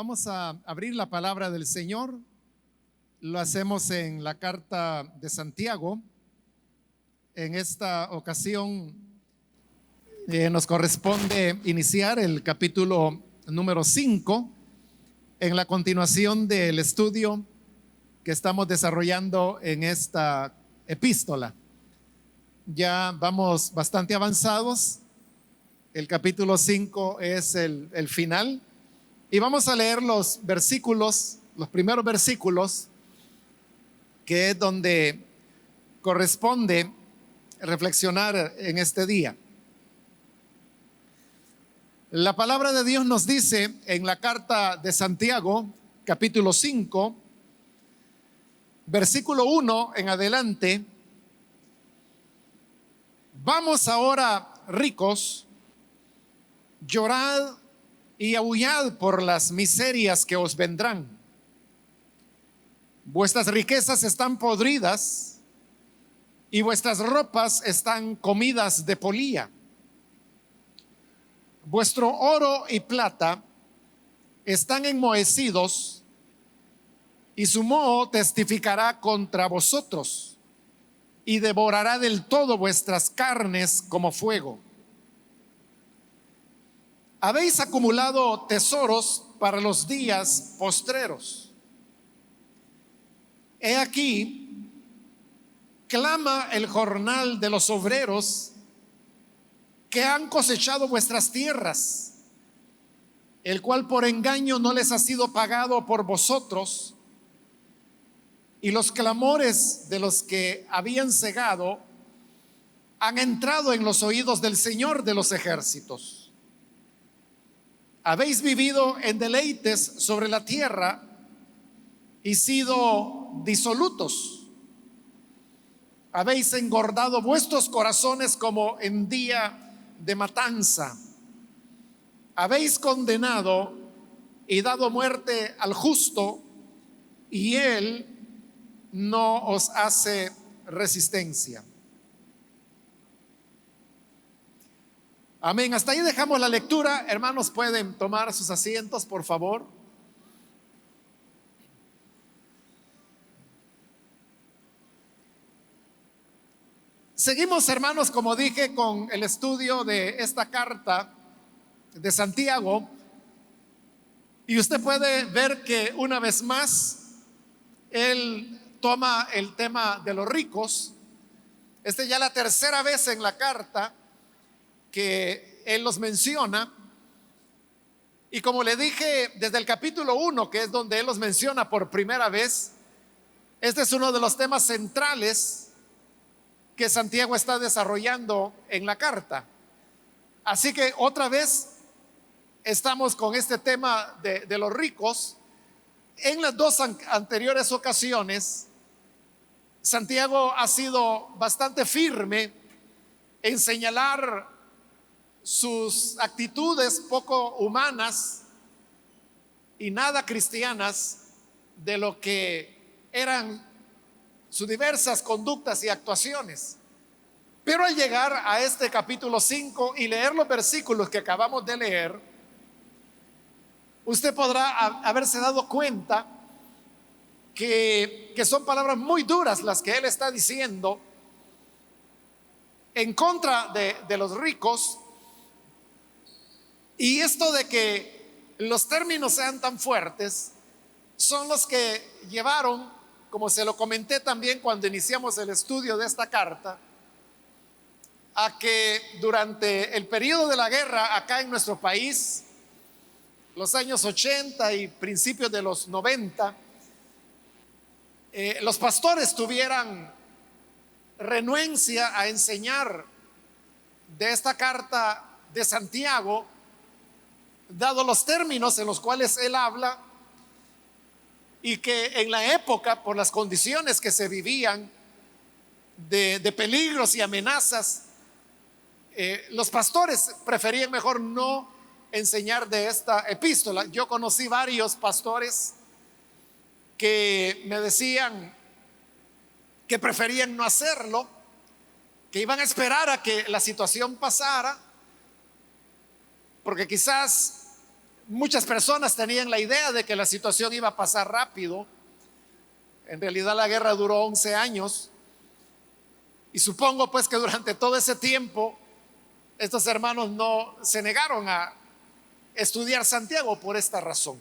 Vamos a abrir la palabra del Señor. Lo hacemos en la carta de Santiago. En esta ocasión nos corresponde iniciar el capítulo número 5 en la continuación del estudio que estamos desarrollando en esta epístola. Ya vamos bastante avanzados. El capítulo 5 es el final. Y vamos a leer los versículos, los primeros versículos, que es donde corresponde reflexionar en este día. La palabra de Dios nos dice en la carta de Santiago, capítulo 5, versículo 1 en adelante: vamos ahora, ricos, llorad y aullad por las miserias que os vendrán. Vuestras riquezas están podridas y vuestras ropas están comidas de polilla. Vuestro oro y plata están enmohecidos y su moho testificará contra vosotros y devorará del todo vuestras carnes como fuego. Habéis acumulado tesoros para los días postreros. He aquí, clama el jornal de los obreros que han cosechado vuestras tierras, el cual por engaño no les ha sido pagado por vosotros, y los clamores de los que habían cegado han entrado en los oídos del Señor de los ejércitos. Habéis vivido en deleites sobre la tierra y sido disolutos. Habéis engordado vuestros corazones como en día de matanza. Habéis condenado y dado muerte al justo, y él no os hace resistencia. Amén. Hasta ahí dejamos la lectura. Hermanos, pueden tomar sus asientos, por favor. Seguimos, hermanos, como dije, con el estudio de esta carta de Santiago. Y usted puede ver que una vez más él toma el tema de los ricos. Esta ya la tercera vez en la carta que él los menciona. Y como le dije desde el capítulo 1, que es donde él los menciona por primera vez, este es uno de los temas centrales que Santiago está desarrollando en la carta. Así que otra vez estamos con este tema de los ricos. En las dos anteriores ocasiones, Santiago ha sido bastante firme en señalar sus actitudes poco humanas y nada cristianas de lo que eran sus diversas conductas y actuaciones. Pero al llegar a este capítulo 5 y leer los versículos que acabamos de leer, usted podrá haberse dado cuenta que son palabras muy duras las que él está diciendo en contra de los ricos. Y esto de que los términos sean tan fuertes son los que llevaron, como se lo comenté también cuando iniciamos el estudio de esta carta, a que durante el periodo de la guerra acá en nuestro país, los años 80 y principios de los 90, los pastores tuvieran renuencia a enseñar de esta carta de Santiago, dado los términos en los cuales él habla, y que en la época, por las condiciones que se vivían de peligros y amenazas, los pastores preferían mejor no enseñar de esta epístola. Yo conocí varios pastores que me decían que preferían no hacerlo, que iban a esperar a que la situación pasara, porque quizás Muchas personas tenían la idea de que la situación iba a pasar rápido. En realidad la guerra duró 11 años y supongo pues que durante todo ese tiempo estos hermanos no se negaron a estudiar Santiago por esta razón.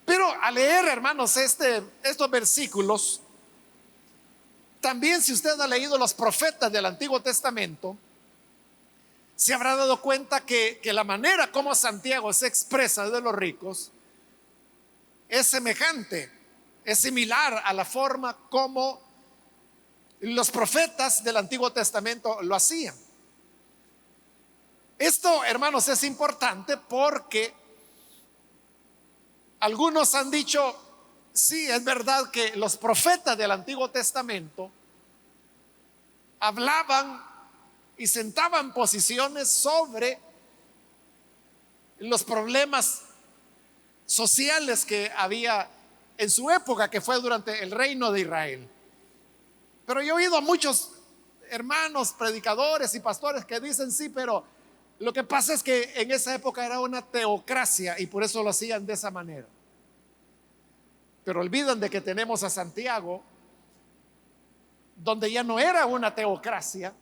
Pero al leer, hermanos, estos versículos, también si usted ha leído los profetas del Antiguo Testamento, se habrá dado cuenta que la manera como Santiago se expresa de los ricos es semejante, es similar a la forma como los profetas del Antiguo Testamento lo hacían. Esto, hermanos, es importante porque algunos han dicho, sí, es verdad que los profetas del Antiguo Testamento hablaban y sentaban posiciones sobre los problemas sociales que había en su época, que fue durante el reino de Israel. Pero yo he oído a muchos hermanos, predicadores y pastores que dicen, sí, pero lo que pasa es que en esa época era una teocracia y por eso lo hacían de esa manera. Pero olvidan de que tenemos a Santiago, donde ya no era una teocracia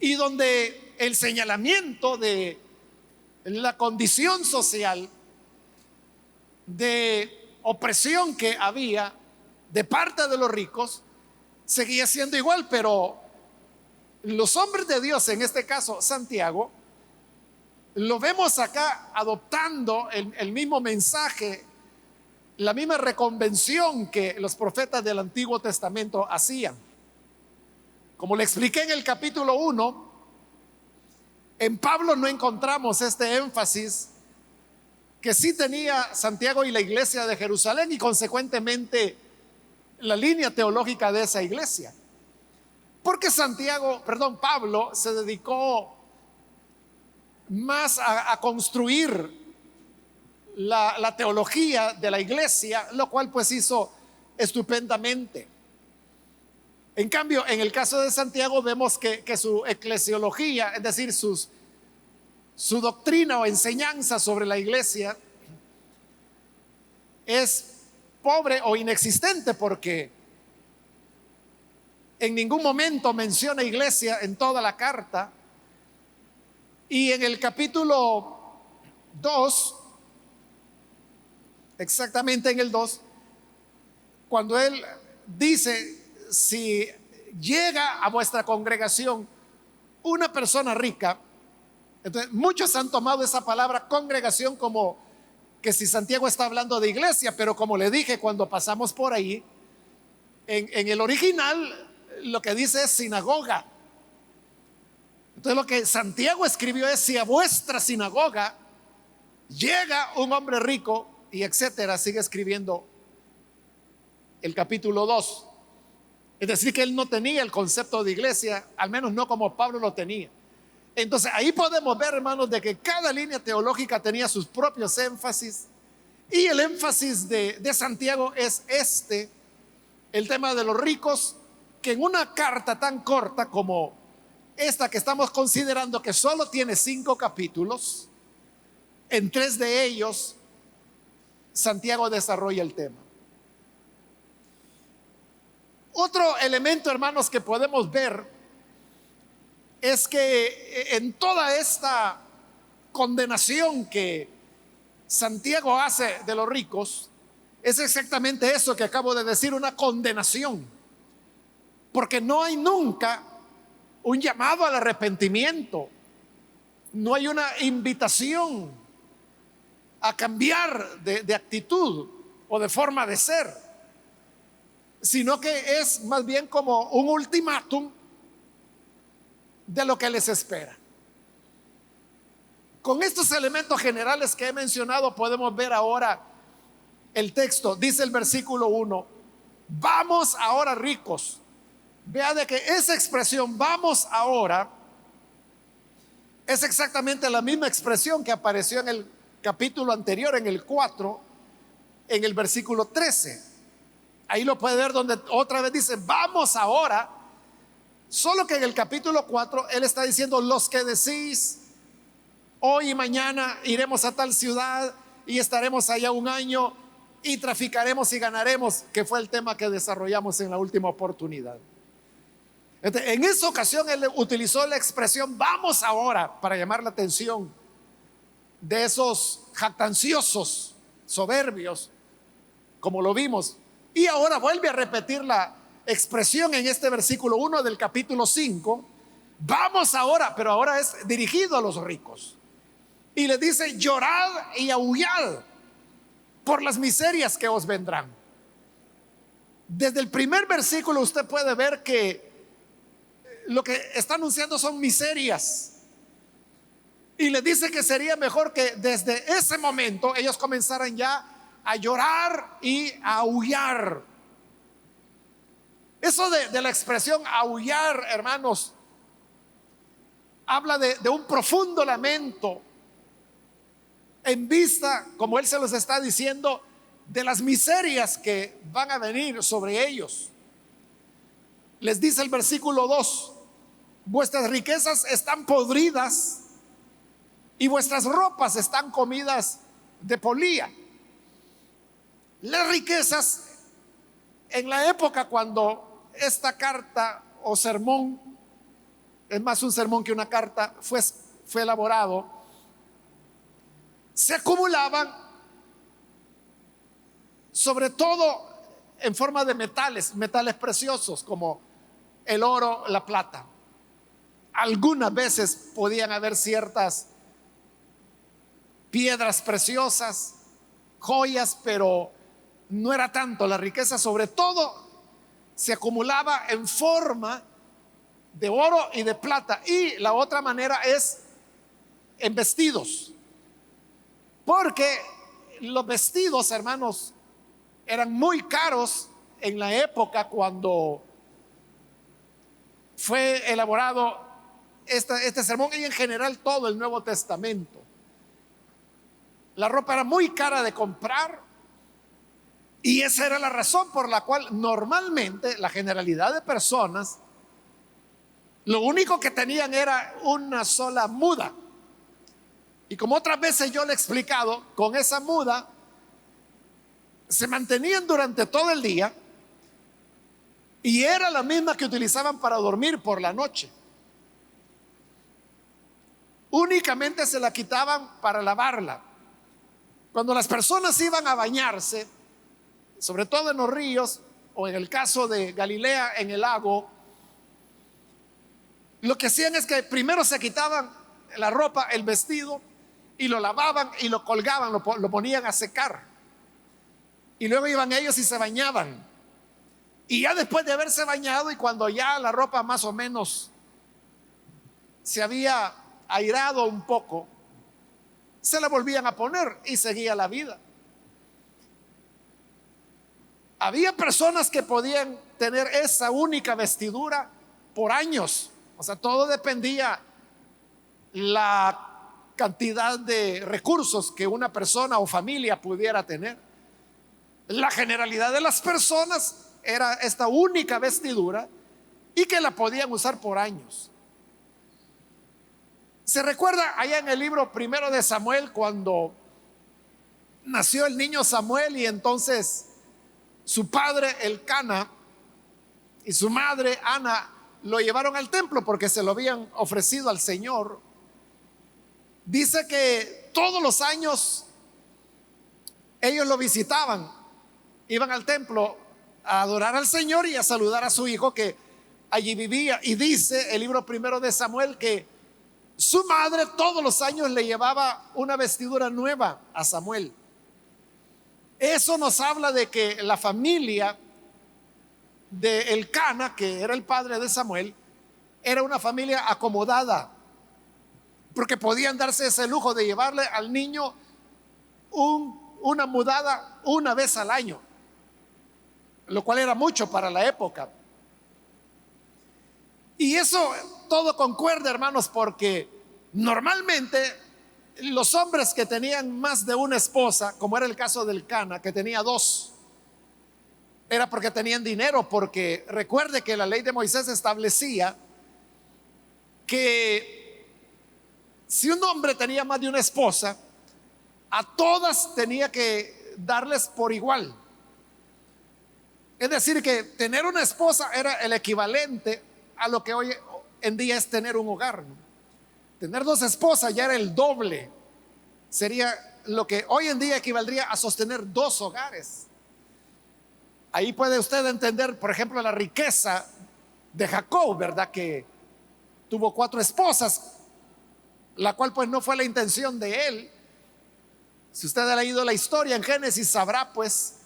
y donde el señalamiento de la condición social de opresión que había de parte de los ricos seguía siendo igual. Pero los hombres de Dios, en este caso Santiago, lo vemos acá adoptando el mismo mensaje, la misma reconvención que los profetas del Antiguo Testamento hacían. Como le expliqué en el capítulo 1, en Pablo no encontramos este énfasis que sí tenía Santiago y la iglesia de Jerusalén y consecuentemente la línea teológica de esa iglesia. Porque Pablo se dedicó más a construir la teología de la iglesia, lo cual pues hizo estupendamente. En cambio, en el caso de Santiago vemos que su eclesiología, es decir, su doctrina o enseñanza sobre la iglesia es pobre o inexistente, porque en ningún momento menciona iglesia en toda la carta. Y en el capítulo 2, exactamente en el 2, cuando él dice, si llega a vuestra congregación una persona rica, entonces muchos han tomado esa palabra congregación como que si Santiago está hablando de iglesia, pero como le dije cuando pasamos por ahí, en el original lo que dice es sinagoga. Entonces lo que Santiago escribió es, si a vuestra sinagoga llega un hombre rico, y etcétera, sigue escribiendo el capítulo 2. Es decir, que él no tenía el concepto de iglesia, al menos no como Pablo lo tenía. Entonces ahí podemos ver, hermanos, de que cada línea teológica tenía sus propios énfasis, y el énfasis de Santiago es el tema de los ricos, que en una carta tan corta como esta que estamos considerando, que solo tiene 5 capítulos, en 3 de ellos Santiago desarrolla el tema. Otro elemento, hermanos, que podemos ver es que en toda esta condenación que Santiago hace de los ricos, es exactamente eso que acabo de decir, una condenación. Porque no hay nunca un llamado al arrepentimiento, no hay una invitación a cambiar de actitud o de forma de ser, sino que es más bien como un ultimátum de lo que les espera. Con estos elementos generales que he mencionado podemos ver ahora el texto. Dice el versículo 1, vamos ahora ricos. Vea de que esa expresión vamos ahora es exactamente la misma expresión que apareció en el capítulo anterior, en el 4, en el versículo 13. Ahí lo puede ver, donde otra vez dice vamos ahora, solo que en el capítulo 4 él está diciendo los que decís Hoy y mañana iremos a tal ciudad y estaremos allá un año y traficaremos y ganaremos, que fue el tema que desarrollamos en la última oportunidad. Entonces, en esa ocasión él utilizó la expresión vamos ahora, para llamar la atención de esos jactanciosos, soberbios, como lo vimos. Y ahora vuelve a repetir la expresión en este versículo 1 del capítulo 5. Vamos ahora, pero ahora es dirigido a los ricos. Y le dice, llorad y aullad por las miserias que os vendrán. Desde el primer versículo usted puede ver que lo que está anunciando son miserias. Y le dice que sería mejor que desde ese momento ellos comenzaran ya a llorar y a aullar. Eso de la expresión aullar, hermanos, habla de un profundo lamento en vista, como él se los está diciendo, de las miserias que van a venir sobre ellos. Les dice el versículo 2: vuestras riquezas están podridas y vuestras ropas están comidas de polilla. Las riquezas en la época cuando esta carta o sermón, es más un sermón que una carta, fue elaborado, se acumulaban sobre todo en forma de metales preciosos como el oro, la plata. Algunas veces podían haber ciertas piedras preciosas, joyas, pero no era tanto. La riqueza sobre todo se acumulaba en forma de oro y de plata. Y la otra manera es en vestidos, porque los vestidos, hermanos, eran muy caros en la época cuando fue elaborado este sermón, y en general todo el Nuevo Testamento. La ropa era muy cara de comprar, y esa era la razón por la cual normalmente la generalidad de personas lo único que tenían era una sola muda. Y como otras veces yo le he explicado, con esa muda se mantenían durante todo el día, y era la misma que utilizaban para dormir por la noche. Únicamente se la quitaban para lavarla. Cuando las personas iban a bañarse, sobre todo en los ríos, o en el caso de Galilea, en el lago, lo que hacían es que primero se quitaban la ropa, el vestido, y lo lavaban y lo colgaban, lo ponían a secar. Y luego iban ellos y se bañaban. Y ya después de haberse bañado, y cuando ya la ropa más o menos se había airado un poco, se la volvían a poner y seguía la vida. Había personas que podían tener esa única vestidura por años. O sea, todo dependía la cantidad de recursos que una persona o familia pudiera tener. La generalidad de las personas era esta única vestidura, y que la podían usar por años. Se recuerda allá en el libro primero de Samuel, cuando nació el niño Samuel, y entonces su padre Elcana y su madre Ana lo llevaron al templo porque se lo habían ofrecido al Señor. Dice que todos los años ellos lo visitaban, iban al templo a adorar al Señor y a saludar a su hijo que allí vivía. Y dice el libro primero de Samuel que su madre todos los años le llevaba una vestidura nueva a Samuel. Eso nos habla de que la familia de Elcana, que era el padre de Samuel, era una familia acomodada, porque podían darse ese lujo de llevarle al niño una mudada una vez al año, lo cual era mucho para la época. Y eso todo concuerda, hermanos, porque normalmente los hombres que tenían más de una esposa, como era el caso del Cana, que tenía dos, era porque tenían dinero. Porque recuerde que la ley de Moisés establecía que Si un hombre tenía más de una esposa, a todas tenía que darles por igual. Es decir, que tener una esposa era el equivalente a lo que hoy en día es tener un hogar, ¿no? Tener dos esposas ya era el doble. Sería lo que hoy en día equivaldría a sostener dos hogares. Ahí puede usted entender, por ejemplo, la riqueza de Jacob, ¿verdad? Que tuvo 4 esposas, la cual pues no fue la intención de él. Si usted ha leído la historia en Génesis, sabrá pues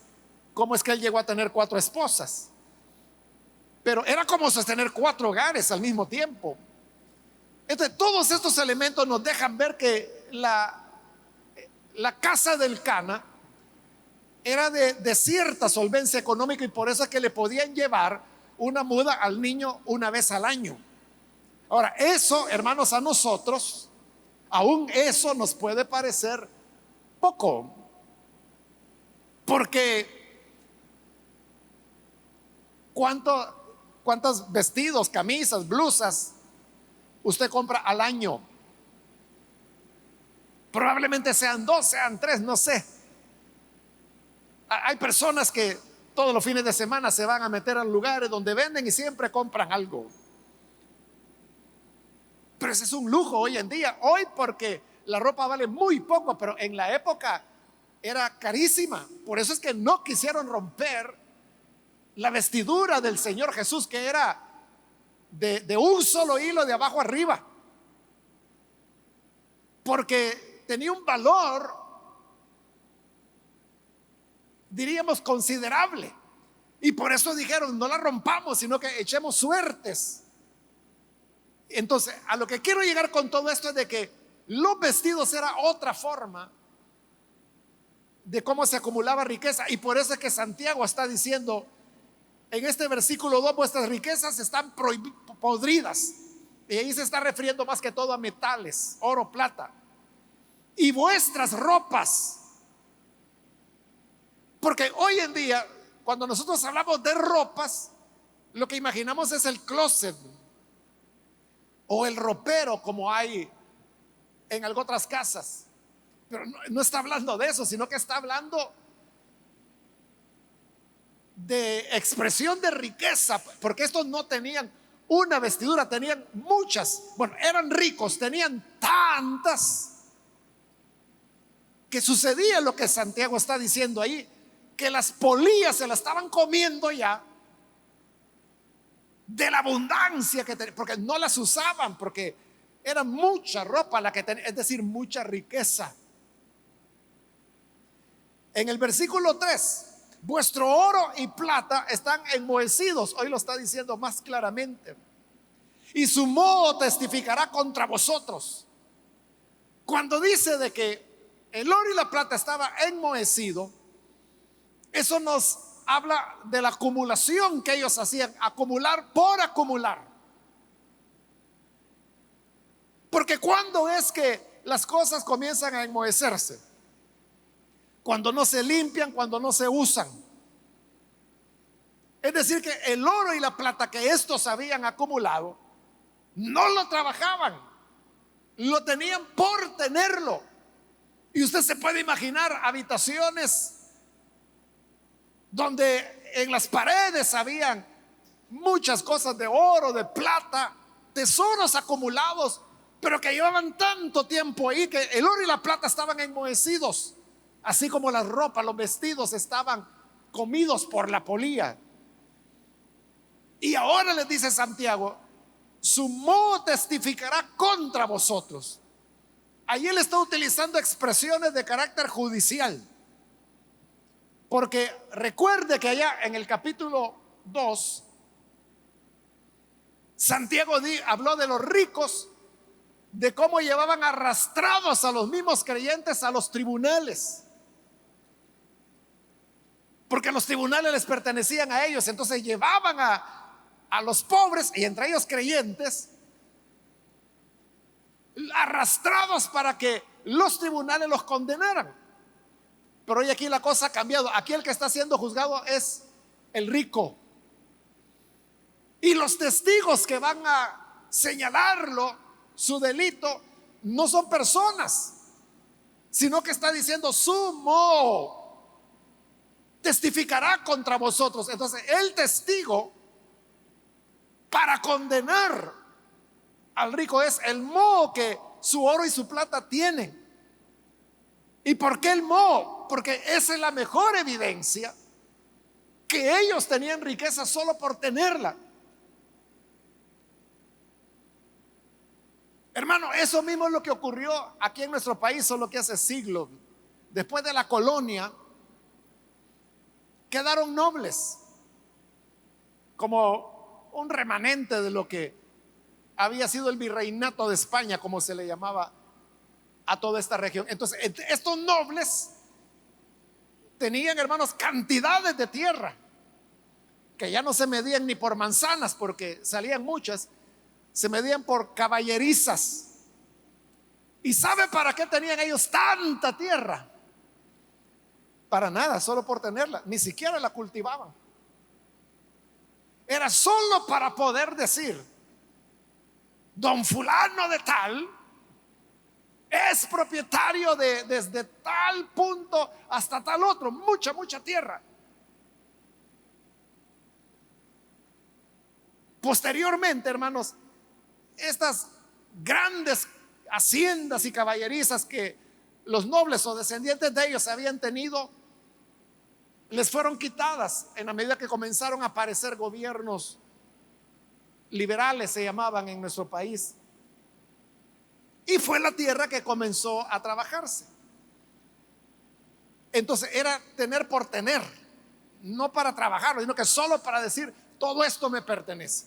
cómo es que él llegó a tener 4 esposas. Pero era como sostener 4 hogares al mismo tiempo. Entonces, todos estos elementos nos dejan ver que la casa del Cana era de cierta solvencia económica, y por eso es que le podían llevar una muda al niño una vez al año. Ahora, eso, hermanos, a nosotros, aún eso nos puede parecer poco, porque ¿cuántos vestidos, camisas, blusas usted compra al año? Probablemente sean 2, sean 3, no sé. Hay personas que todos los fines de semana se van a meter a lugares donde venden y siempre compran algo. Pero ese es un lujo hoy en día. Hoy, porque la ropa vale muy poco, pero en la época era carísima. Por eso es que no quisieron romper la vestidura del Señor Jesús, que era de un solo hilo de abajo arriba, porque tenía un valor, diríamos, considerable. Y por eso dijeron: no la rompamos, sino que echemos suertes. Entonces, a lo que quiero llegar con todo esto es de que los vestidos era otra forma de cómo se acumulaba riqueza. Y por eso es que Santiago está diciendo en este versículo 2: vuestras riquezas están podridas. Y ahí se está refiriendo más que todo a metales, oro, plata. Y vuestras ropas. Porque hoy en día, cuando nosotros hablamos de ropas, lo que imaginamos es el closet o el ropero, como hay en algunas otras casas. Pero no está hablando de eso, sino que está hablando de expresión de riqueza, porque estos no tenían una vestidura, tenían muchas. Bueno, eran ricos, tenían tantas, que sucedía lo que Santiago está diciendo ahí, que las polillas se las estaban comiendo ya de la abundancia que tenían, porque no las usaban, porque era mucha ropa la que tenían, es decir, mucha riqueza. En el versículo 3: vuestro oro y plata están enmohecidos. Hoy lo está diciendo más claramente. Y su moho testificará contra vosotros. Cuando dice de que el oro y la plata estaba enmohecido, eso nos habla de la acumulación que ellos hacían, acumular por acumular. Porque ¿cuándo es que las cosas comienzan a enmohecerse? Cuando no se limpian, cuando no se usan. Es decir, que el oro y la plata que estos habían acumulado, no lo trabajaban, lo tenían por tenerlo. Y usted se puede imaginar habitaciones donde en las paredes habían muchas cosas de oro, de plata, tesoros acumulados, pero que llevaban tanto tiempo ahí que el oro y la plata estaban enmohecidos, así como las ropas, los vestidos estaban comidos por la polilla. Y ahora les dice Santiago: su moho testificará contra vosotros. Ahí él está utilizando expresiones de carácter judicial, porque recuerde que allá en el capítulo 2 Santiago habló de los ricos, de cómo llevaban arrastrados a los mismos creyentes a los tribunales, porque los tribunales les pertenecían a ellos. Entonces llevaban a los pobres, y entre ellos creyentes, arrastrados para que los tribunales los condenaran. Pero hoy aquí la cosa ha cambiado. Aquí el que está siendo juzgado es el rico, y los testigos que van a señalarlo, su delito, no son personas, sino que está diciendo su moho testificará contra vosotros. Entonces el testigo para condenar al rico es el moho que su oro y su plata tienen. ¿Y por qué el moho? Porque esa es la mejor evidencia que ellos tenían riqueza solo por tenerla. Hermano, eso mismo es lo que ocurrió aquí en nuestro país, solo que hace siglos. Después de la colonia, quedaron nobles, como un remanente de lo que había sido el virreinato de España, como se le llamaba a toda esta región. Entonces, estos nobles tenían, hermanos, cantidades de tierra que ya no se medían ni por manzanas, porque salían muchas, se medían por caballerizas. ¿Y sabe para qué tenían ellos tanta tierra? Para nada, solo por tenerla, ni siquiera la cultivaban. Era solo para poder decir: don fulano de tal es propietario de desde tal punto hasta tal otro, mucha tierra. Posteriormente, hermanos, estas grandes haciendas y caballerizas que los nobles o descendientes de ellos habían tenido, les fueron quitadas en la medida que comenzaron a aparecer gobiernos liberales, se llamaban en nuestro país. Y fue la tierra que comenzó a trabajarse. Entonces era tener por tener, no para trabajarlo, sino que solo para decir: todo esto me pertenece.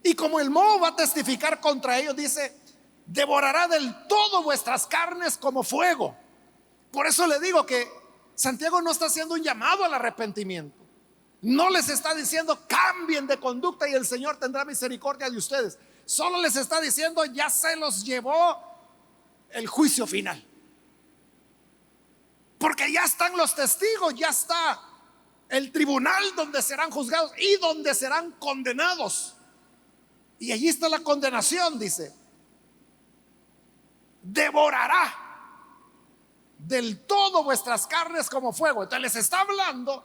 Y como el moho va a testificar contra ellos, dice: devorará del todo vuestras carnes como fuego. Por eso le digo que Santiago no está haciendo un llamado al arrepentimiento. No les está diciendo: cambien de conducta y el Señor tendrá misericordia de ustedes. Solo les está diciendo: ya se los llevó el juicio final. Porque ya están los testigos, ya está el tribunal donde serán juzgados y donde serán condenados. Y allí está la condenación, dice: devorará del todo vuestras carnes como fuego. Entonces les está hablando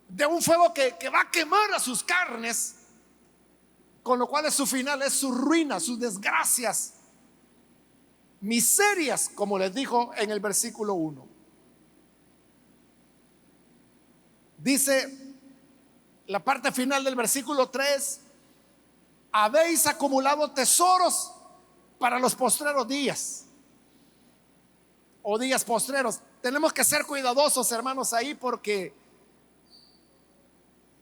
de un fuego que va a quemar a sus carnes, con lo cual su final es su ruina, sus desgracias, miserias, como les dijo en el versículo 1. Dice la parte final del versículo 3: habéis acumulado tesoros para los postreros días, o días postreros. Tenemos que ser cuidadosos, hermanos, ahí, porque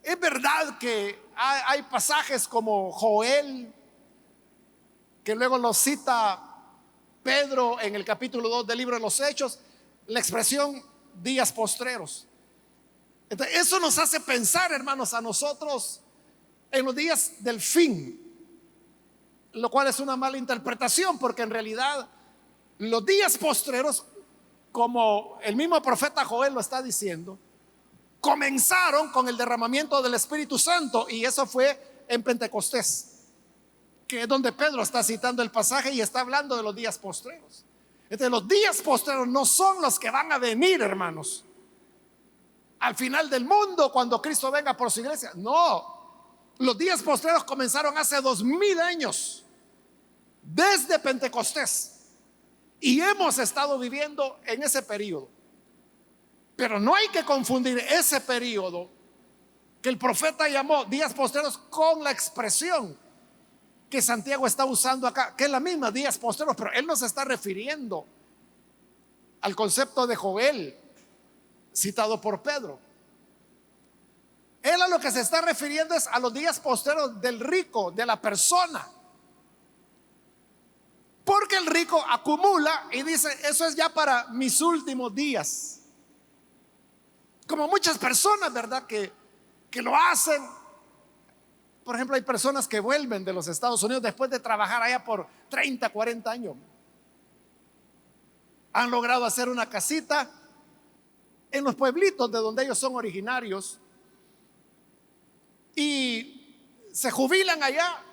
es verdad que hay pasajes como Joel, que luego lo cita Pedro en el capítulo 2 del libro de los Hechos, la expresión días postreros. Entonces, eso nos hace pensar, hermanos, a nosotros en los días del fin, lo cual es una mala interpretación, porque en realidad los días postreros, como el mismo profeta Joel lo está diciendo, comenzaron con el derramamiento del Espíritu Santo, y eso fue en Pentecostés, que es donde Pedro está citando el pasaje y está hablando de los días postreros. Entonces, los días postreros no son los que van a venir, hermanos, al final del mundo, cuando Cristo venga por su iglesia. No, los días postreros comenzaron hace 2000 años, desde Pentecostés, y hemos estado viviendo en ese periodo. Pero no hay que confundir ese periodo que el profeta llamó días postreros con la expresión que Santiago está usando acá, que es la misma, días postreros, pero él no se está refiriendo al concepto de Joel citado por Pedro. Él a lo que se está refiriendo es a los días postreros del rico, de la persona. Porque el rico acumula y dice: eso es ya para mis últimos días. Como muchas personas, ¿verdad?, que lo hacen. Por ejemplo, hay personas que vuelven de los Estados Unidos después de trabajar allá por 30, 40 años. Han logrado hacer una casita en los pueblitos de donde ellos son originarios y se jubilan allá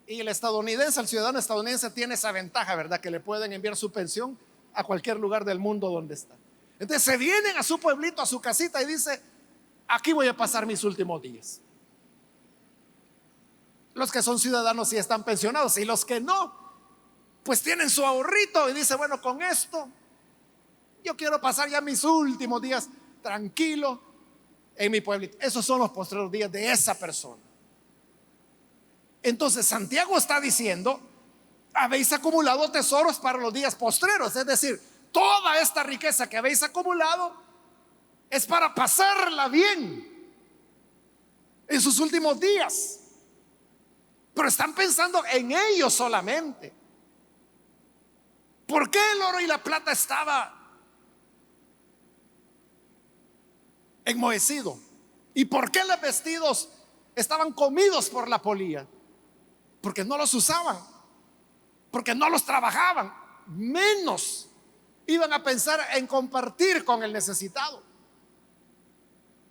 Y el estadounidense, el ciudadano estadounidense tiene esa ventaja, ¿verdad? Que le pueden enviar su pensión a cualquier lugar del mundo donde está. Entonces se vienen a su pueblito, a su casita y dice, aquí voy a pasar mis últimos días. Los que son ciudadanos sí están pensionados, y los que no, pues tienen su ahorrito y dice, bueno, con esto yo quiero pasar ya mis últimos días tranquilo en mi pueblito. Esos son los postreros días de esa persona. Entonces Santiago está diciendo, habéis acumulado tesoros para los días postreros. Es decir, toda esta riqueza que habéis acumulado es para pasarla bien en sus últimos días. Pero están pensando en ellos solamente. ¿Por qué el oro y la plata estaba enmohecido? ¿Y por qué los vestidos estaban comidos por la polilla? Porque no los usaban, porque no los trabajaban. Menos iban a pensar en compartir con el necesitado.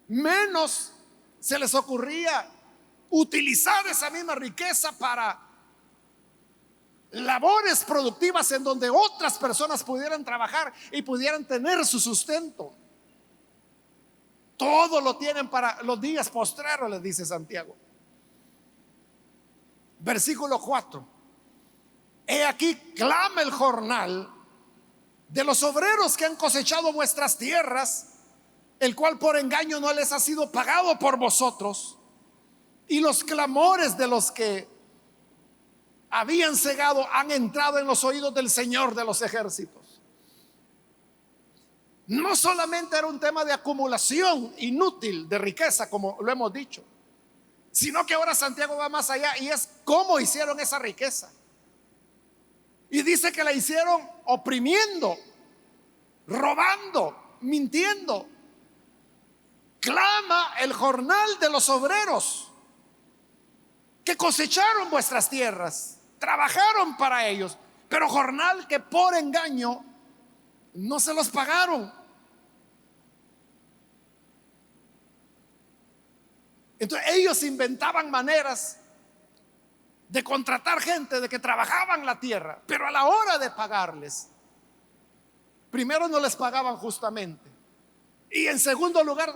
Menos se les ocurría utilizar esa misma riqueza para labores productivas en donde otras personas pudieran trabajar y pudieran tener su sustento. Todo lo tienen para los días postreros, les dice Santiago. Versículo 4. He aquí clama el jornal de los obreros que han cosechado vuestras tierras, el cual por engaño no les ha sido pagado por vosotros, y los clamores de los que habían cegado han entrado en los oídos del Señor de los ejércitos. No solamente era un tema de acumulación inútil de riqueza, como lo hemos dicho, sino que ahora Santiago va más allá y es cómo hicieron esa riqueza. Y dice que la hicieron oprimiendo, robando, mintiendo. Clama el jornal de los obreros que cosecharon vuestras tierras, trabajaron para ellos, pero jornal que por engaño no se los pagaron. Entonces ellos inventaban maneras de contratar gente, de que trabajaban la tierra, pero a la hora de pagarles, primero no les pagaban justamente, y en segundo lugar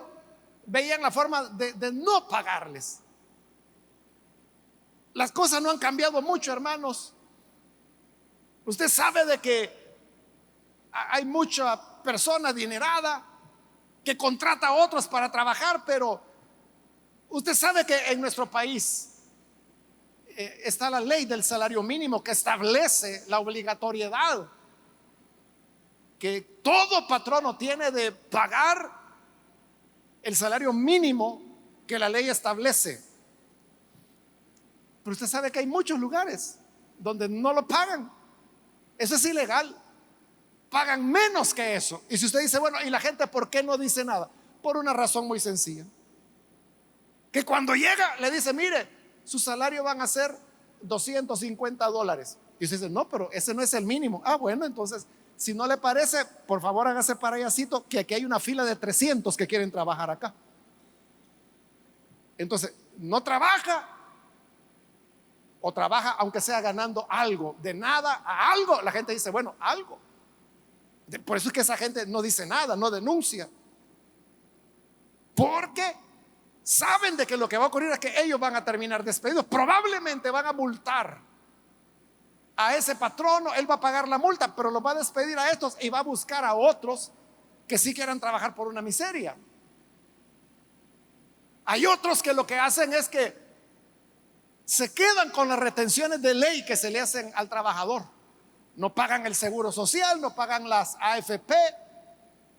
veían la forma de no pagarles. Las cosas no han cambiado mucho, hermanos. Usted sabe de que hay mucha persona adinerada que contrata a otros para trabajar, pero usted sabe que en nuestro país está la ley del salario mínimo que establece la obligatoriedad que todo patrono tiene de pagar el salario mínimo que la ley establece. Pero usted sabe que hay muchos lugares donde no lo pagan. Eso es ilegal. Pagan menos que eso. Y si usted dice, bueno, ¿y la gente por qué no dice nada? Por una razón muy sencilla. Que cuando llega le dice, mire, su salario van a ser $250. Y usted dice, no, pero ese no es el mínimo. Ah, bueno, entonces, si no le parece, por favor hágase para allácito, que aquí hay una fila de 300 que quieren trabajar acá. Entonces, no trabaja, o trabaja aunque sea ganando algo, de nada a algo. La gente dice, bueno, algo. Por eso es que esa gente no dice nada, no denuncia, porque saben de que lo que va a ocurrir es que ellos van a terminar despedidos. Probablemente van a multar a ese patrono, él va a pagar la multa, pero los va a despedir a estos y va a buscar a otros que sí quieran trabajar por una miseria. Hay otros que lo que hacen es que se quedan con las retenciones de ley que se le hacen al trabajador. No pagan el seguro social, no pagan las AFP,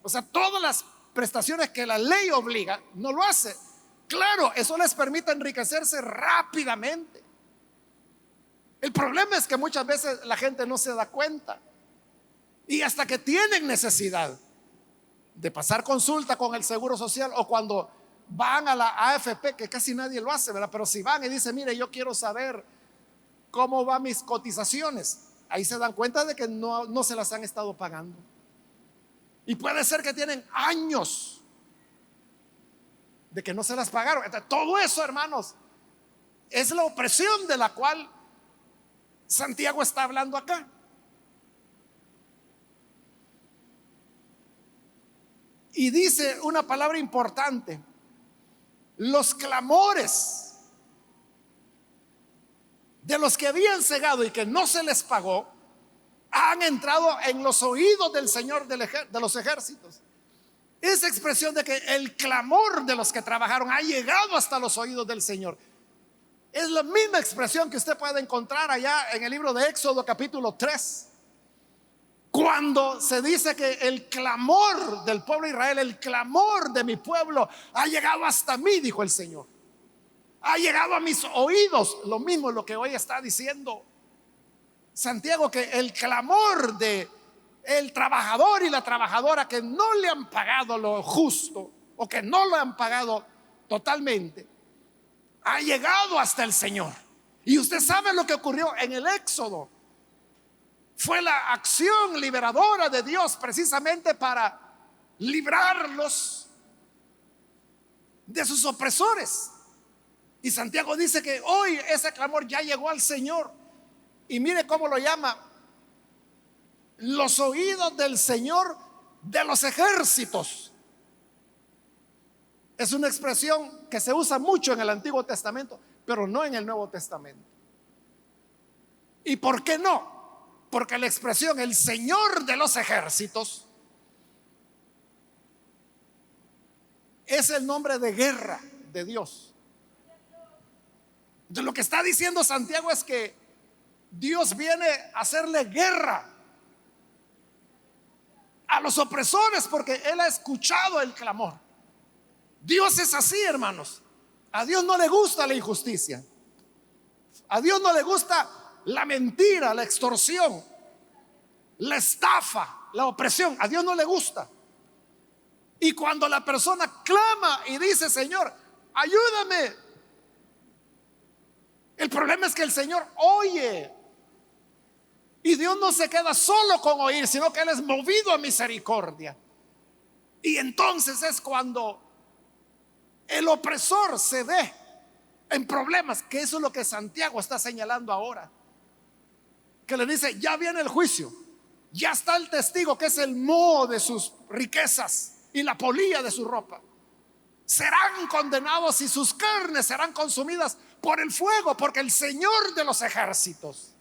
o sea, todas las prestaciones que la ley obliga, no lo hace. Claro, eso les permite enriquecerse rápidamente. El problema es que muchas veces la gente no se da cuenta, y hasta que tienen necesidad de pasar consulta con el seguro social, o cuando van a la AFP, que casi nadie lo hace, ¿verdad? Pero si van y dicen, mire, yo quiero saber cómo van mis cotizaciones, ahí se dan cuenta de que no se las han estado pagando. Y puede ser que tienen años de que no se las pagaron. Entonces, todo eso, hermanos, es la opresión de la cual Santiago está hablando acá. Y dice una palabra importante: los clamores de los que habían cegado y que no se les pagó han entrado en los oídos del Señor de los ejércitos. Esa expresión de que el clamor de los que trabajaron ha llegado hasta los oídos del Señor es la misma expresión que usted puede encontrar allá en el libro de Éxodo capítulo 3, cuando se dice que el clamor del pueblo de Israel, el clamor de mi pueblo ha llegado hasta mí, dijo el Señor. Ha llegado a mis oídos. Lo mismo es lo que hoy está diciendo Santiago, que el clamor de el trabajador y la trabajadora que no le han pagado lo justo, o que no lo han pagado totalmente, ha llegado hasta el Señor. Y usted sabe lo que ocurrió en el Éxodo. Fue la acción liberadora de Dios precisamente para librarlos de sus opresores. Y Santiago dice que hoy ese clamor ya llegó al Señor. Y mire cómo lo llama: los oídos del Señor de los ejércitos. Es una expresión que se usa mucho en el Antiguo Testamento, pero no en el Nuevo Testamento. ¿Y por qué no? Porque la expresión el Señor de los ejércitos es el nombre de guerra de Dios. De lo que está diciendo Santiago es que Dios viene a hacerle guerra a los opresores, porque Él ha escuchado el clamor. Dios es así, hermanos. A Dios no le gusta la injusticia. A Dios no le gusta la mentira, la extorsión, la estafa, la opresión. A Dios no le gusta. Y cuando la persona clama y dice: Señor, ayúdame, el problema es que el Señor oye. Y Dios no se queda solo con oír, sino que Él es movido a misericordia. Y entonces es cuando el opresor se ve en problemas, que eso es lo que Santiago está señalando ahora. Que le dice: ya viene el juicio, ya está el testigo, que es el moho de sus riquezas y la polilla de su ropa. Serán condenados y sus carnes serán consumidas por el fuego, porque el Señor de los ejércitos,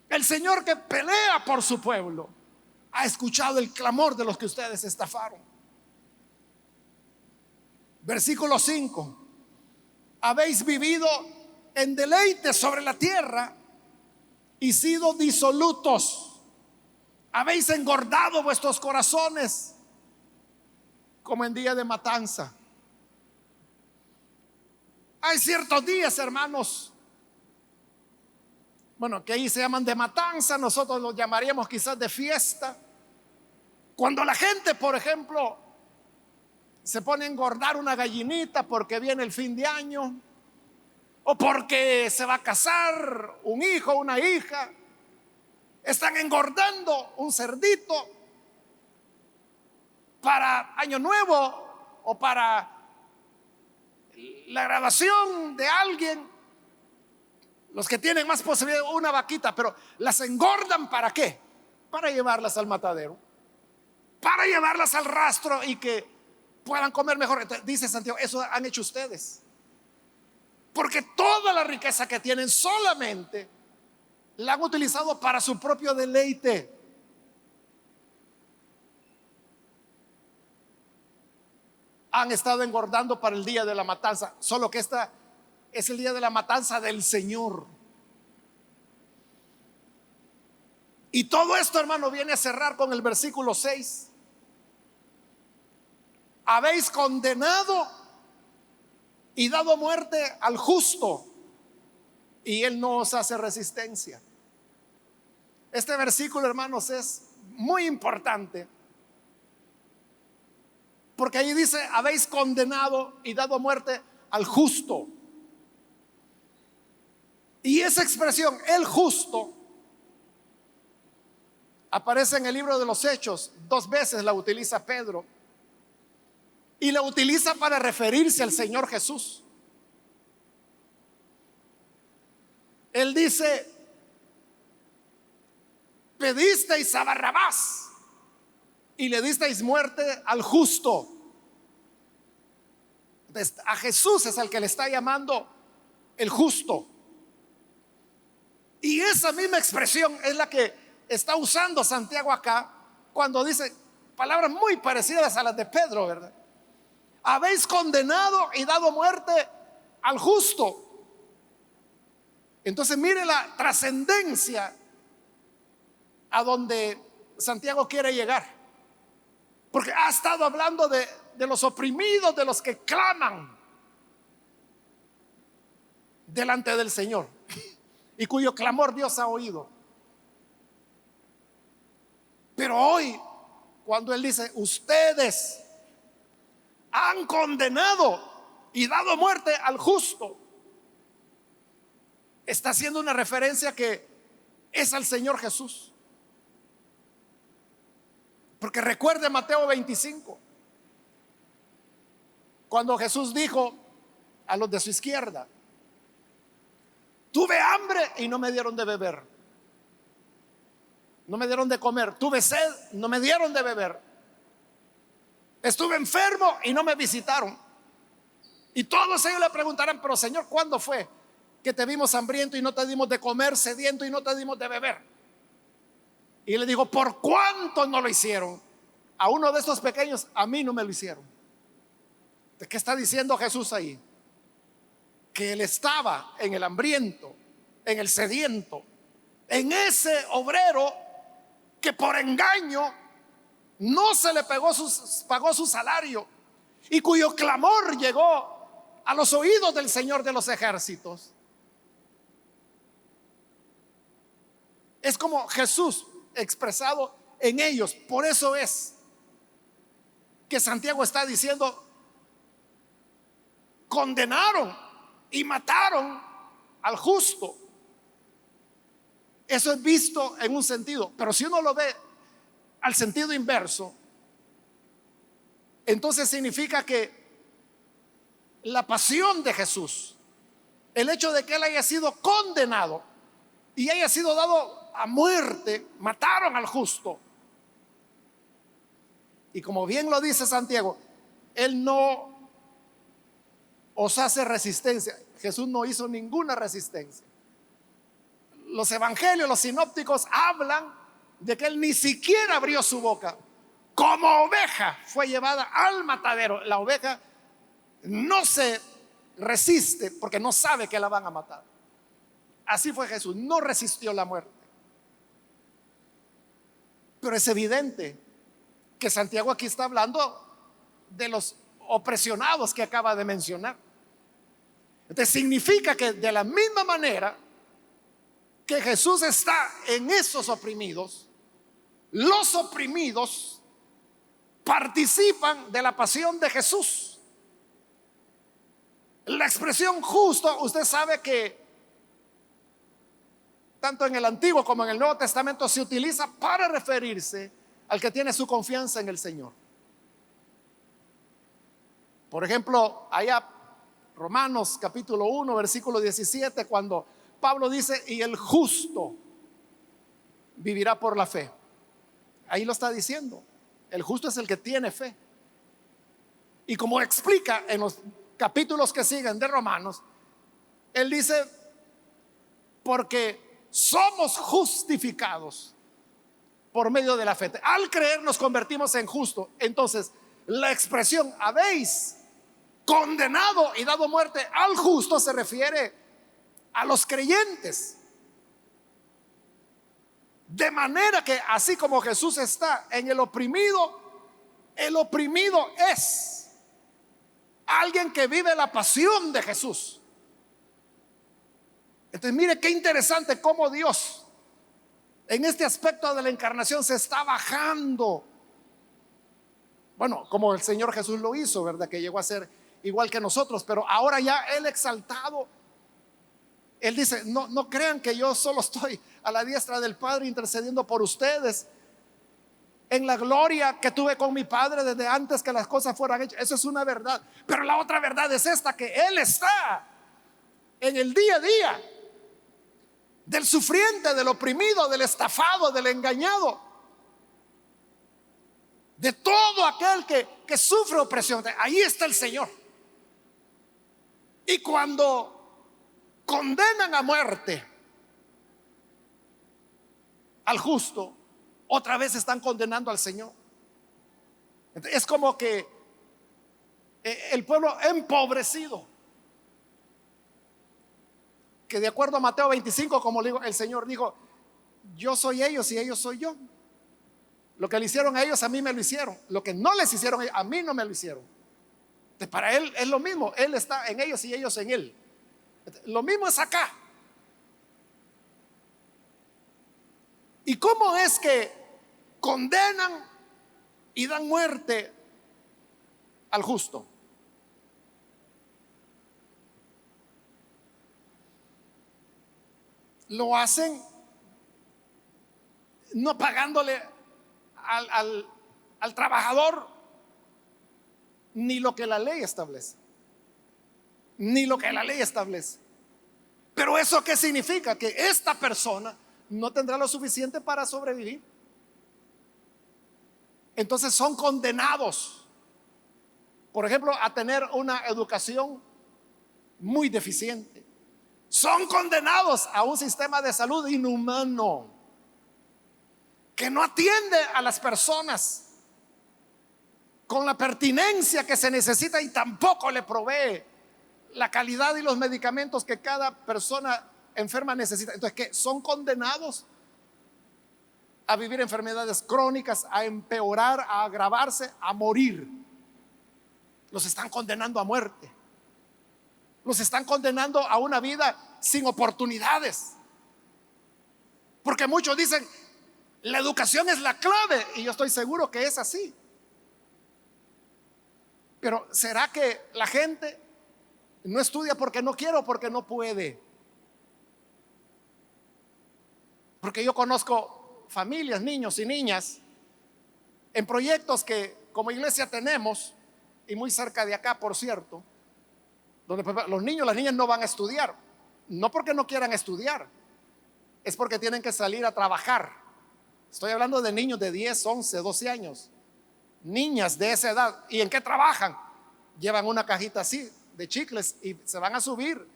el Señor que pelea por su pueblo, ha escuchado el clamor de los que ustedes estafaron. Versículo 5: habéis vivido en deleite sobre la tierra y sido disolutos. Habéis engordado vuestros corazones como en día de matanza. Hay ciertos días, hermanos, bueno, que ahí se llaman de matanza, nosotros los llamaríamos quizás de fiesta, cuando la gente, por ejemplo, se pone a engordar una gallinita porque viene el fin de año, o porque se va a casar un hijo o una hija. Están engordando un cerdito para Año Nuevo o para la graduación de alguien. Los que tienen más posibilidad, una vaquita, pero las engordan ¿para qué? Para llevarlas al matadero, para llevarlas al rastro y que puedan comer mejor. Entonces, dice Santiago, eso han hecho ustedes, porque toda la riqueza que tienen solamente la han utilizado para su propio deleite. Han estado engordando para el día de la matanza, solo que esta es el día de la matanza del Señor. Y todo esto, hermano, viene a cerrar con el versículo 6. Habéis condenado y dado muerte al justo, y él no os hace resistencia. Este versículo, hermanos, es muy importante, porque ahí dice: habéis condenado y dado muerte al justo. Y esa expresión, el justo, aparece en el libro de los Hechos. 2 veces la utiliza Pedro, y la utiliza para referirse al Señor Jesús. Él dice: pedisteis a Barrabás y le disteis muerte al justo. Entonces, a Jesús es al que le está llamando el justo. Y esa misma expresión es la que está usando Santiago acá cuando dice palabras muy parecidas a las de Pedro, ¿verdad? Habéis condenado y dado muerte al justo. Entonces mire la trascendencia a donde Santiago quiere llegar, porque ha estado hablando de los oprimidos, de los que claman delante del Señor y cuyo clamor Dios ha oído. Pero hoy, cuando él dice ustedes han condenado y dado muerte al justo, está haciendo una referencia que es al Señor Jesús. Porque recuerde Mateo 25, cuando Jesús dijo a los de su izquierda: tuve hambre y no me dieron de beber, no me dieron de comer, tuve sed, no me dieron de beber, estuve enfermo y no me visitaron. Y todos ellos le preguntarán: pero Señor, ¿cuándo fue que te vimos hambriento y no te dimos de comer, sediento y no te dimos de beber? Y le digo: ¿por cuánto no lo hicieron a uno de estos pequeños? A mí no me lo hicieron. ¿De qué está diciendo Jesús ahí? Que él estaba en el hambriento, en el sediento, en ese obrero que por engaño no se le pagó su salario y cuyo clamor llegó a los oídos del Señor de los ejércitos. Es como Jesús expresado en ellos. Por eso es que Santiago está diciendo: condenaron y mataron al justo. Eso es visto en un sentido, pero si uno lo ve al sentido inverso, entonces significa que la pasión de Jesús, el hecho de que él haya sido condenado y haya sido dado a muerte, mataron al justo. Y como bien lo dice Santiago, él no os hace resistencia. Jesús no hizo ninguna resistencia. Los evangelios, los sinópticos hablan de que él ni siquiera abrió su boca. Como oveja fue llevada al matadero. La oveja no se resiste porque no sabe que la van a matar. Así fue Jesús, no resistió la muerte. Pero es evidente que Santiago aquí está hablando de los opresionados que acaba de mencionar. Entonces significa que de la misma manera que Jesús está en esos oprimidos, los oprimidos participan de la pasión de Jesús. La expresión justo, usted sabe que tanto en el Antiguo como en el Nuevo Testamento se utiliza para referirse al que tiene su confianza en el Señor. Por ejemplo, allá Romanos capítulo 1 versículo 17, cuando Pablo dice: y el justo vivirá por la fe. Ahí lo está diciendo, el justo es el que tiene fe. Y como explica en los capítulos que siguen de Romanos, él dice: porque somos justificados por medio de la fe. Al creer nos convertimos en justos. Entonces la expresión habéis condenado y dado muerte al justo se refiere a los creyentes. De manera que así como Jesús está en el oprimido es alguien que vive la pasión de Jesús. Entonces mire qué interesante cómo Dios en este aspecto de la encarnación se está bajando. Bueno, como el Señor Jesús lo hizo, ¿verdad? Que llegó a ser igual que nosotros, pero ahora ya Él exaltado. Él dice: no crean que yo solo estoy a la diestra del Padre intercediendo por ustedes en la gloria que tuve con mi Padre desde antes que las cosas fueran hechas. Eso es una verdad, pero la otra verdad es esta, que Él está en el día a día del sufriente, del oprimido, del estafado, del engañado, de todo aquel que sufre opresión. Ahí está el Señor. Y cuando condenan a muerte al justo, otra vez están condenando al Señor. Es como que el pueblo empobrecido, que de acuerdo a Mateo 25, como le digo, el Señor dijo: yo soy ellos y ellos soy yo. Lo que le hicieron a ellos, a mí me lo hicieron. Lo que no les hicieron a mí, no me lo hicieron. Entonces, para Él es lo mismo. Él está en ellos y ellos en Él. Lo mismo es acá. ¿Y cómo es que condenan y dan muerte al justo? Lo hacen no pagándole al trabajador ni lo que la ley establece. Ni lo que la ley establece. Pero ¿eso qué significa? Que esta persona no tendrá lo suficiente para sobrevivir. Entonces son condenados, por ejemplo, a tener una educación muy deficiente. Son condenados a un sistema de salud inhumano, que no atiende a las personas con la pertinencia que se necesita y tampoco le provee la calidad y los medicamentos que cada persona enferma necesita. Entonces, ¿qué? Son condenados a vivir enfermedades crónicas, a empeorar, a agravarse, a morir. Los están condenando a muerte. Los están condenando a una vida sin oportunidades. Porque muchos dicen: la educación es la clave, y yo estoy seguro que es así. Pero ¿será que la gente no estudia porque no quiere o porque no puede? Porque yo conozco familias, niños y niñas, en proyectos que como iglesia tenemos, y muy cerca de acá, por cierto, donde los niños, las niñas no van a estudiar, no porque no quieran estudiar, es porque tienen que salir a trabajar. Estoy hablando de niños de 10, 11, 12 años, niñas de esa edad. ¿Y en qué trabajan? Llevan una cajita así de chicles y se van a subir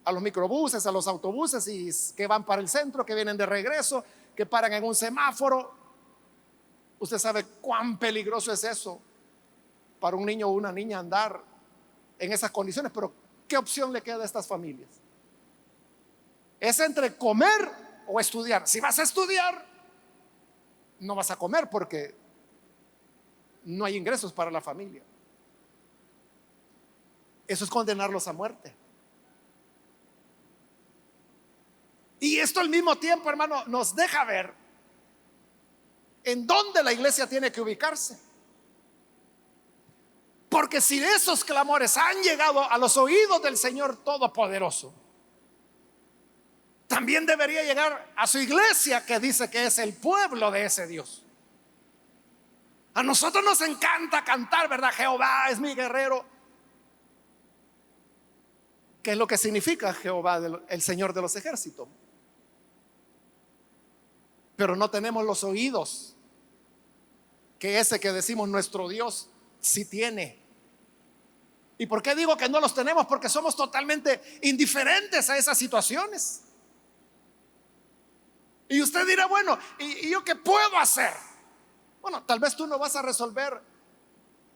a los microbuses, a los autobuses, y que van para el centro, que vienen de regreso, que paran en un semáforo. Usted sabe cuán peligroso es eso para un niño o una niña andar en esas condiciones. Pero ¿qué opción le queda a estas familias? Es entre comer o estudiar. Si vas a estudiar, no vas a comer porque no hay ingresos para la familia. Eso es condenarlos a muerte. Y esto al mismo tiempo, hermano, nos deja ver en dónde la iglesia tiene que ubicarse. Porque si esos clamores han llegado a los oídos del Señor Todopoderoso, también debería llegar a su iglesia, que dice que es el pueblo de ese Dios. A nosotros nos encanta cantar, ¿verdad? Jehová es mi guerrero. ¿Qué es lo que significa Jehová, el Señor de los ejércitos? Pero no tenemos los oídos que ese que decimos nuestro Dios sí tiene. ¿Y por qué digo que no los tenemos? Porque somos totalmente indiferentes a esas situaciones. Y usted dirá: bueno, ¿y yo qué puedo hacer? Bueno, tal vez tú no vas a resolver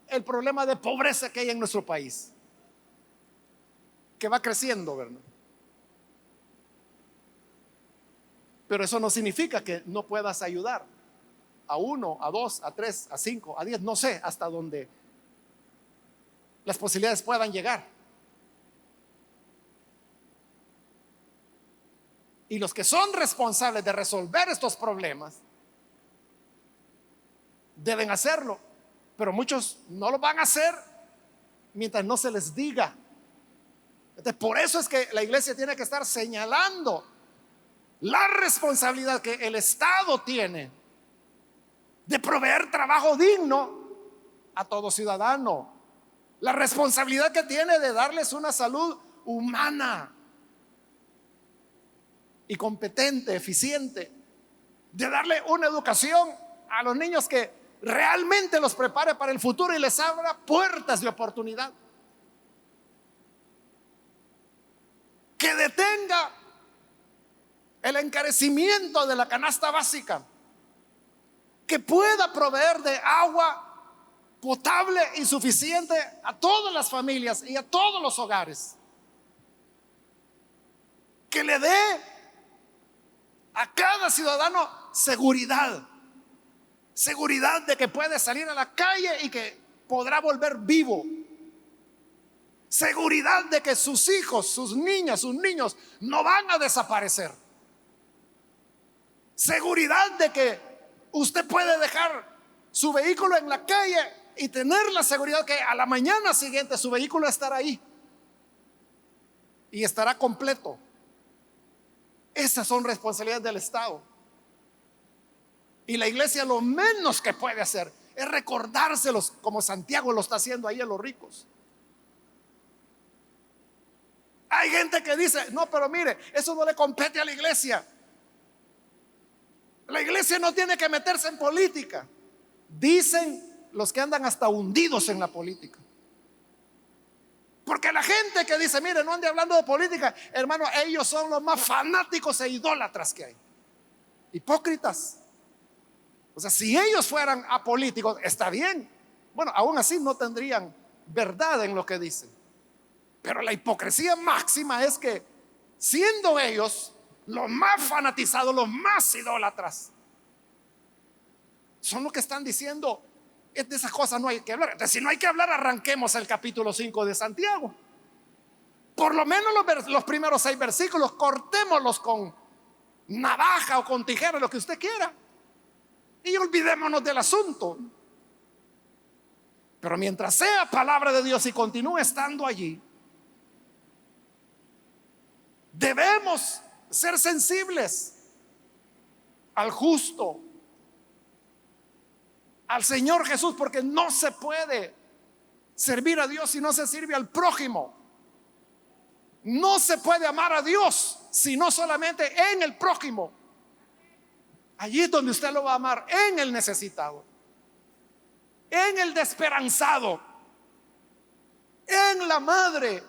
el problema de pobreza que hay en nuestro país, que va creciendo, ¿verdad? Pero eso no significa que no puedas ayudar a 1, a 2, a 3, a 5, a 10, no sé hasta dónde las posibilidades puedan llegar. Y los que son responsables de resolver estos problemas deben hacerlo, pero muchos no lo van a hacer mientras no se les diga. Entonces, por eso es que la iglesia tiene que estar señalando la responsabilidad que el Estado tiene de proveer trabajo digno a todo ciudadano, la responsabilidad que tiene de darles una salud humana y competente, eficiente, de darle una educación a los niños que realmente los prepare para el futuro y les abra puertas de oportunidad, que detenga el encarecimiento de la canasta básica, que pueda proveer de agua potable y suficiente a todas las familias y a todos los hogares, que le dé a cada ciudadano seguridad, seguridad de que puede salir a la calle y que podrá volver vivo, seguridad de que sus hijos, sus niñas, sus niños no van a desaparecer, seguridad de que usted puede dejar su vehículo en la calle y tener la seguridad que a la mañana siguiente su vehículo estará ahí y estará completo. Esas son responsabilidades del Estado. Y la iglesia lo menos que puede hacer es recordárselos, como Santiago lo está haciendo ahí a los ricos. Hay gente que dice: no, pero mire, eso no le compete a la iglesia. La iglesia no tiene que meterse en política. Dicen los que andan hasta hundidos en la política. Porque la gente que dice: mire, no ande hablando de política, hermano, ellos son los más fanáticos e idólatras que hay. Hipócritas. O sea, si ellos fueran apolíticos, está bien. Bueno, aún así no tendrían verdad en lo que dicen. Pero la hipocresía máxima es que, siendo ellos los más fanatizados, los más idólatras, son los que están diciendo: de esas cosas no hay que hablar. Entonces, si no hay que hablar, arranquemos el capítulo 5 de Santiago. Por lo menos los primeros 6 versículos, cortémoslos con navaja o con tijera, lo que usted quiera, y olvidémonos del asunto. Pero mientras sea palabra de Dios y continúe estando allí, debemos ser sensibles al justo, al Señor Jesús, porque no se puede servir a Dios si no se sirve al prójimo. No se puede amar a Dios si no solamente en el prójimo. Allí es donde usted lo va a amar, en el necesitado, en el desesperanzado, en la madre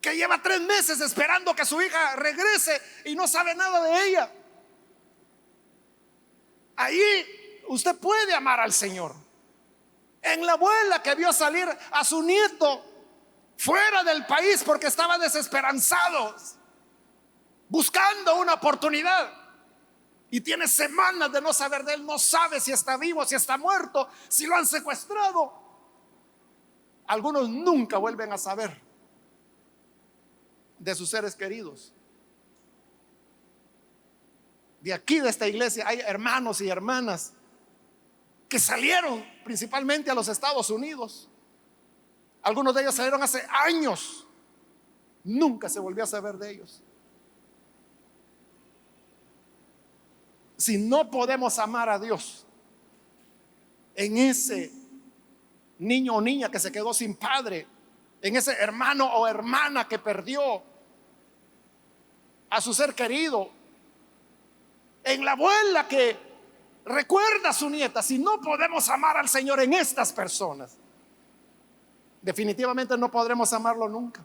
que lleva 3 meses esperando que su hija regrese y no sabe nada de ella. Allí usted puede amar al Señor. En la abuela que vio salir a su nieto fuera del país porque estaba desesperanzado, buscando una oportunidad, y tiene semanas de no saber de él, no sabe si está vivo, si está muerto, si lo han secuestrado. Algunos nunca vuelven a saber de sus seres queridos. De aquí, de esta iglesia, hay hermanos y hermanas que salieron principalmente a los Estados Unidos. Algunos de ellos salieron hace años, nunca se volvió a saber de ellos. Si no podemos amar a Dios en ese niño o niña que se quedó sin padre, en ese hermano o hermana que perdió a su ser querido, en la abuela que recuerda a su nieta, si no podemos amar al Señor en estas personas, definitivamente no podremos amarlo nunca.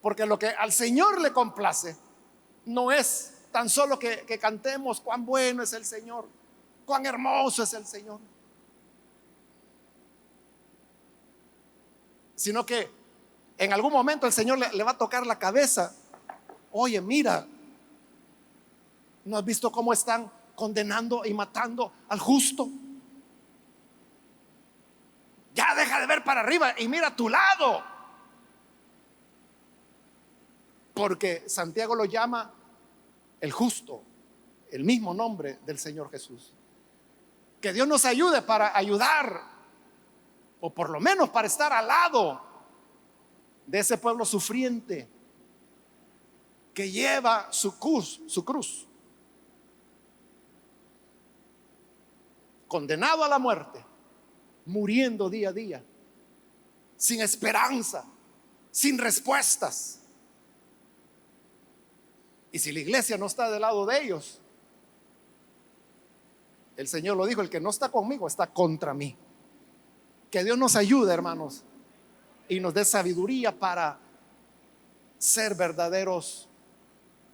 Porque lo que al Señor le complace no es tan solo que cantemos cuán bueno es el Señor, cuán hermoso es el Señor, sino que en algún momento el Señor le va a tocar la cabeza. Oye, mira, ¿no has visto cómo están condenando y matando al justo? Ya deja de ver para arriba y mira a tu lado. Porque Santiago lo llama el justo, el mismo nombre del Señor Jesús. Que Dios nos ayude para ayudar, o por lo menos para estar al lado de ese pueblo sufriente que lleva su cruz, condenado a la muerte, muriendo día a día, sin esperanza, sin respuestas. Y si la iglesia no está del lado de ellos, el Señor lo dijo, el que no está conmigo está contra mí. Que Dios nos ayude, hermanos, y nos dé sabiduría para ser verdaderos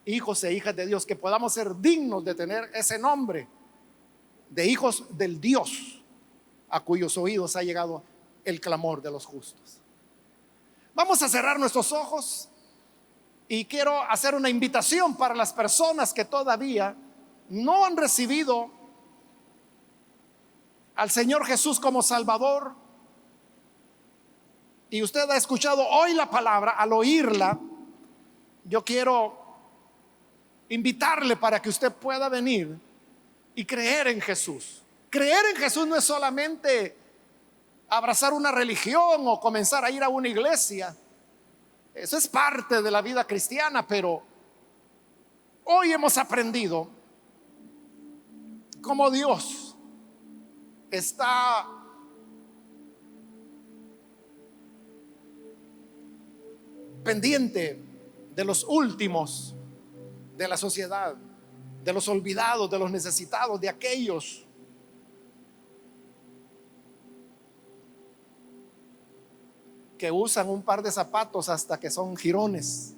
hijos e hijas de Dios, que podamos ser dignos de tener ese nombre de hijos del Dios a cuyos oídos ha llegado el clamor de los justos. Vamos a cerrar nuestros ojos y quiero hacer una invitación para las personas que todavía no han recibido al Señor Jesús como Salvador. Y usted ha escuchado hoy la palabra. Al oírla, yo quiero invitarle para que usted pueda venir y creer en Jesús. Creer en Jesús no es solamente abrazar una religión o comenzar a ir a una iglesia. Eso es parte de la vida cristiana, pero hoy hemos aprendido cómo Dios está pendiente de los últimos de la sociedad, de los olvidados, de los necesitados, de aquellos que usan un par de zapatos hasta que son jirones.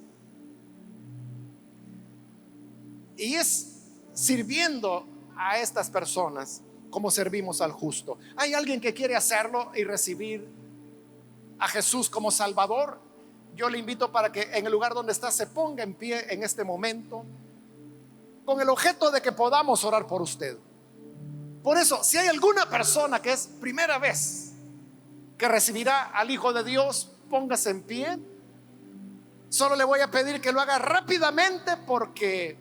Y es sirviendo a estas personas como servimos al justo. ¿Hay alguien que quiere hacerlo y recibir a Jesús como Salvador? Yo le invito para que en el lugar donde está se ponga en pie en este momento, con el objeto de que podamos orar por usted. Por eso, si hay alguna persona que es primera vez que recibirá al Hijo de Dios, póngase en pie. Solo le voy a pedir que lo haga rápidamente porque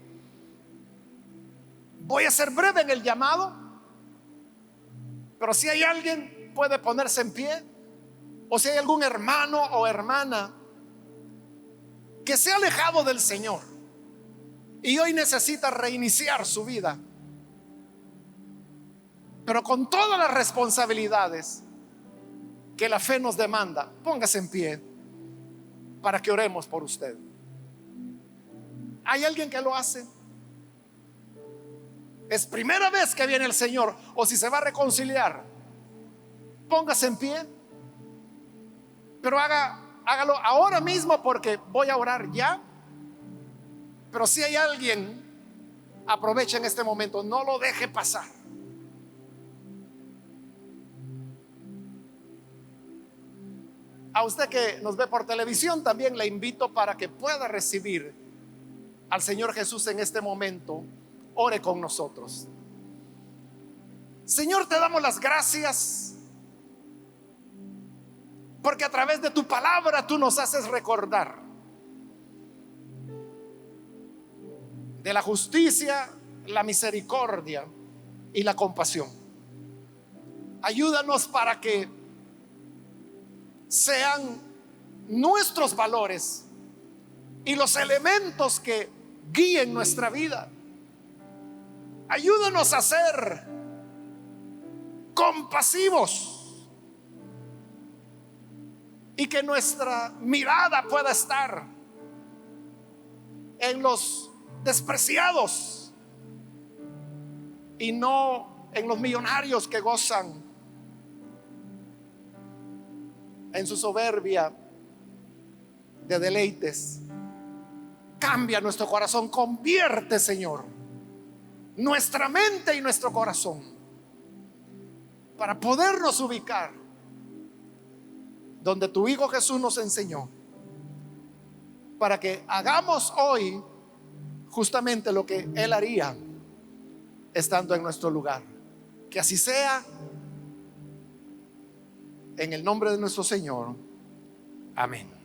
voy a ser breve en el llamado. Pero si hay alguien, puede ponerse en pie. O si hay algún hermano o hermana que se ha alejado del Señor y hoy necesita reiniciar su vida, pero con todas las responsabilidades que la fe nos demanda, póngase en pie para que oremos por usted. ¿Hay alguien que lo hace? Es primera vez que viene el Señor, o si se va a reconciliar, póngase en pie, pero hágalo ahora mismo porque voy a orar ya. Pero si hay alguien, aproveche en este momento, no lo deje pasar. A usted que nos ve por televisión, también le invito para que pueda recibir al Señor Jesús en este momento. Ore con nosotros. Señor, te damos las gracias porque a través de tu palabra tú nos haces recordar de la justicia, la misericordia y la compasión. Ayúdanos para que sean nuestros valores y los elementos que guíen nuestra vida. Ayúdanos a ser compasivos y que nuestra mirada pueda estar en los despreciados y no en los millonarios que gozan en su soberbia de deleites. Cambia nuestro corazón, convierte, Señor, nuestra mente y nuestro corazón para podernos ubicar donde tu Hijo Jesús nos enseñó, para que hagamos hoy justamente lo que Él haría estando en nuestro lugar. Que así sea, en el nombre de nuestro Señor. Amén.